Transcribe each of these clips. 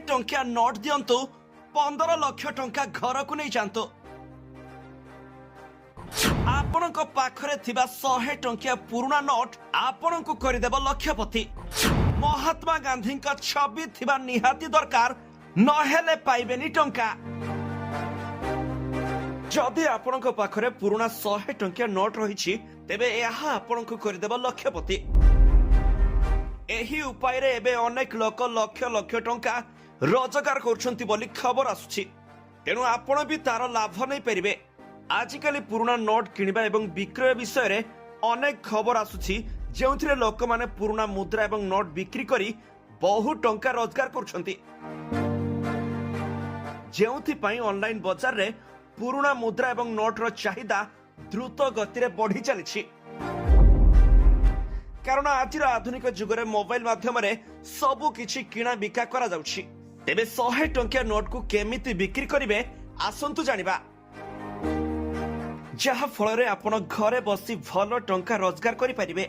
ଟଙ୍କିଆ ନୋଟ ଦିଅନ୍ତୁ 15 ଲକ୍ଷ ଟଙ୍କା ଘରକୁ ନେଇ ଯାଆନ୍ତୁ। ଆପଣଙ୍କ ପାଖରେ ଥିବା 100 ଟଙ୍କିଆ ପୁରୁଣା ନୋଟ ଆପଣଙ୍କୁ କରିଦେବ ଲକ୍ଷପତି। ମହାତ୍ମା ଗାନ୍ଧୀଙ୍କ ଛବି ଥିବା ନିହାତି ଦରକାର, ନହେଲେ ପାଇବେନି ଟଙ୍କା। ଯଦି ଆପଣଙ୍କ ପାଖରେ ପୁରୁଣା 100 ଟଙ୍କିଆ ନୋଟ ରହିଛି, ତେବେ ଏହା ଆପଣଙ୍କୁ କରିଦେବ ଲକ୍ଷପତି। ଏହି ଉପାୟରେ ଏବେ ଅନେକ ଲୋକ ଲକ୍ଷ ଲକ୍ଷ ଟଙ୍କା ରୋଜଗାର କରୁଛନ୍ତି ବୋଲି ଖବର ଆସୁଛି। ତେଣୁ ଆପଣ ବି ତାର ଲାଭ ନେଇପାରିବେ। ଆଜିକାଲି ପୁରୁଣା ନୋଟ କିଣିବା ଏବଂ ବିକ୍ରୟ ବିଷୟରେ ଅନେକ ଖବର ଆସୁଛି, ଯେଉଁଥିରେ ଲୋକମାନେ ପୁରୁଣା ମୁଦ୍ରା ଏବଂ ନୋଟ ବିକ୍ରି କରି ବହୁ ଟଙ୍କା ରୋଜଗାର କରୁଛନ୍ତି। ଯେଉଁଥିପାଇଁ ଅନଲାଇନ ବଜାରରେ ପୁରୁଣା ମୁଦ୍ରା ଏବଂ ନୋଟର ଚାହିଦା ଦ୍ରୁତ ଗତିରେ ବଢି ଚାଲିଛି। କାରଣ ଆଜିର ଆଧୁନିକ ଯୁଗରେ ମୋବାଇଲ ମାଧ୍ୟମରେ ସବୁ କିଛି କିଣା ବିକା କରାଯାଉଛି। ତେବେ 100 ଟଙ୍କିଆ ନୋଟକୁ କେମିତି ବିକ୍ରି କରିବେ, ଆସନ୍ତୁ ଜାଣିବା। ଯାହା ଫଳରେ ଆପଣ ଘରେ ବସି ଭଲ ଟଙ୍କା ରୋଜଗାର କରିପାରିବେ।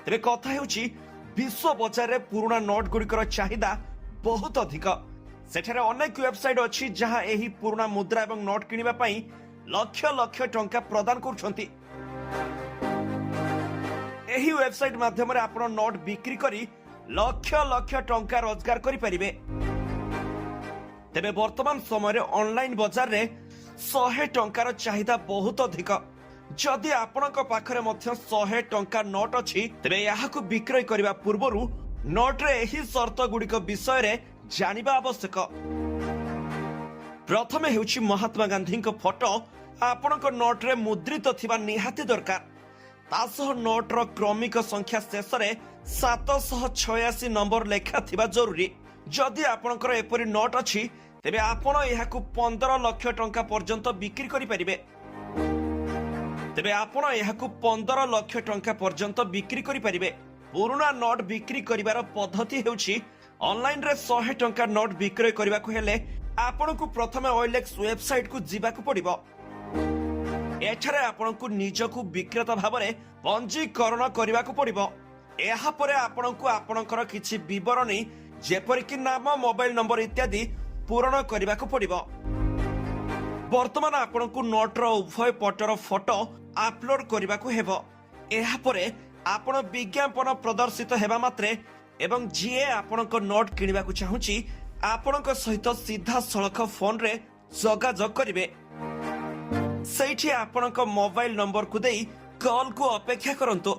ତେବେ କଥା ହେଉଛି, ବିଶ୍ୱ ବଜାରରେ ପୁରୁଣା ନୋଟ ଗୁଡ଼ିକର ଚାହିଦା ବହୁତ ଅଧିକ। ସେଠାରେ ଅନେକ ୱେବସାଇଟ ଅଛି ଯାହା ଏହି ପୁରୁଣା ମୁଦ୍ରା ଏବଂ ନୋଟ କିଣିବା ପାଇଁ ଲକ୍ଷ ଲକ୍ଷ ଟଙ୍କା ପ୍ରଦାନ କରୁଛନ୍ତି। ଏହି ୱେବସାଇଟ ମାଧ୍ୟମରେ ଆପଣ ନୋଟ ବିକ୍ରି କରି ଲକ୍ଷ ଲକ୍ଷ ଟଙ୍କା ରୋଜଗାର କରିପାରିବେ। ତେବେ ବର୍ତ୍ତମାନ ସମୟରେ ଅନଲାଇନ ବଜାରରେ 100 ଟଙ୍କାର ଚାହିଦା ବହୁତ ଅଧିକ। ଯଦି ଆପଣଙ୍କ ପାଖରେ ମଧ୍ୟ 100 ଟଙ୍କା ନୋଟ ଅଛି, ତେବେ ଏହାକୁ ବିକ୍ରୟ କରିବା ପୂର୍ବରୁ ନୋଟରେ ଏହି ସର୍ତ୍ତ ଗୁଡ଼ିକ ବିଷୟରେ ଜାଣିବା ଆବଶ୍ୟକ। ପ୍ରଥମେ ହେଉଛି ମହାତ୍ମା ଗାନ୍ଧୀଙ୍କ ଫଟୋ ଆପଣଙ୍କ ନୋଟରେ ମୁଦ୍ରିତ ଥିବା ନିହାତି ଦରକାର। ତା ସହ ନୋଟର କ୍ରମିକ ସଂଖ୍ୟା ଶେଷରେ 786 ନମ୍ବର ଲେଖା ଥିବା ଜରୁରୀ। ଯଦି ଆପଣଙ୍କର ଏପରି ନୋଟ ଅଛି, ତେବେ ଆପଣ ଏହାକୁ 15 ଲକ୍ଷ ଟଙ୍କା ପର୍ଯ୍ୟନ୍ତ ବିକ୍ରି କରିପାରିବେ। ପୁରୁଣା ନୋଟ ବିକ୍ରି କରିବାର ପଦ୍ଧତି ହେଉଛି, ଅନଲାଇନରେ 100 ଟଙ୍କା ନୋଟ ବିକ୍ରୟ କରିବାକୁ ହେଲେ ଆପଣଙ୍କୁ ପ୍ରଥମେ OLX ୱେବସାଇଟକୁ ଯିବାକୁ ପଡିବ। ଏଠାରେ ଆପଣଙ୍କୁ ନିଜକୁ ବିକ୍ରେତା ଭାବରେ ପଞ୍ଜୀକରଣ କରିବାକୁ ପଡିବ। ଏହାପରେ ଆପଣଙ୍କୁ ଆପଣଙ୍କର କିଛି ବିବରଣୀ ଯେପରିକି ନାମ, ମୋବାଇଲ ନମ୍ବର ଇତ୍ୟାଦି ପୂରଣ କରିବାକୁ ପଡିବ। ବର୍ତ୍ତମାନ ଆପଣଙ୍କୁ ନୋଟର ଉଭୟ ପଟର ଫଟୋ ଆପଲୋଡ କରିବାକୁ ହେବ। ଏହାପରେ ଆପଣ ବିଜ୍ଞାପନ ପ୍ରଦର୍ଶିତ ହେବା ମାତ୍ରେ ଏବଂ ଯିଏ ଆପଣଙ୍କ ନୋଟ କିଣିବାକୁ ଚାହୁଁଛି, ଆପଣଙ୍କ ସହିତ ସିଧାସଳଖ ଫୋନରେ ଯୋଗାଯୋଗ କରିବେ। ସେଇଠି ଆପଣଙ୍କ ମୋବାଇଲ ନମ୍ବରକୁ ଦେଇ କଲକୁ ଅପେକ୍ଷା କରନ୍ତୁ।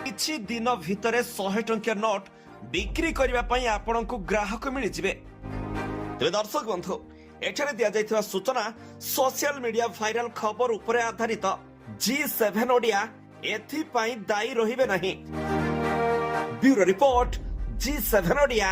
କିଛି ଦିନ ଭିତରେ 100 ଟଙ୍କିଆ ନୋଟ ବିକ୍ରି କରିବା ପାଇଁ ଆପଣଙ୍କୁ ଗ୍ରାହକ ମିଳିଯିବେ। ତେବେ ଦର୍ଶକ ବନ୍ଧୁ, ଏଠାରେ ଦିଆଯାଇଥିବା ସୂଚନା ସୋସିଆଲ ମିଡିଆ ଭାଇରାଲ ଖବର ଉପରେ ଆଧାରିତ। G7 ଓଡ଼ିଆ ଏଥିପାଇଁ ଦାୟୀ ରହିବେ ନାହିଁ। Bureau report, G7 Odia.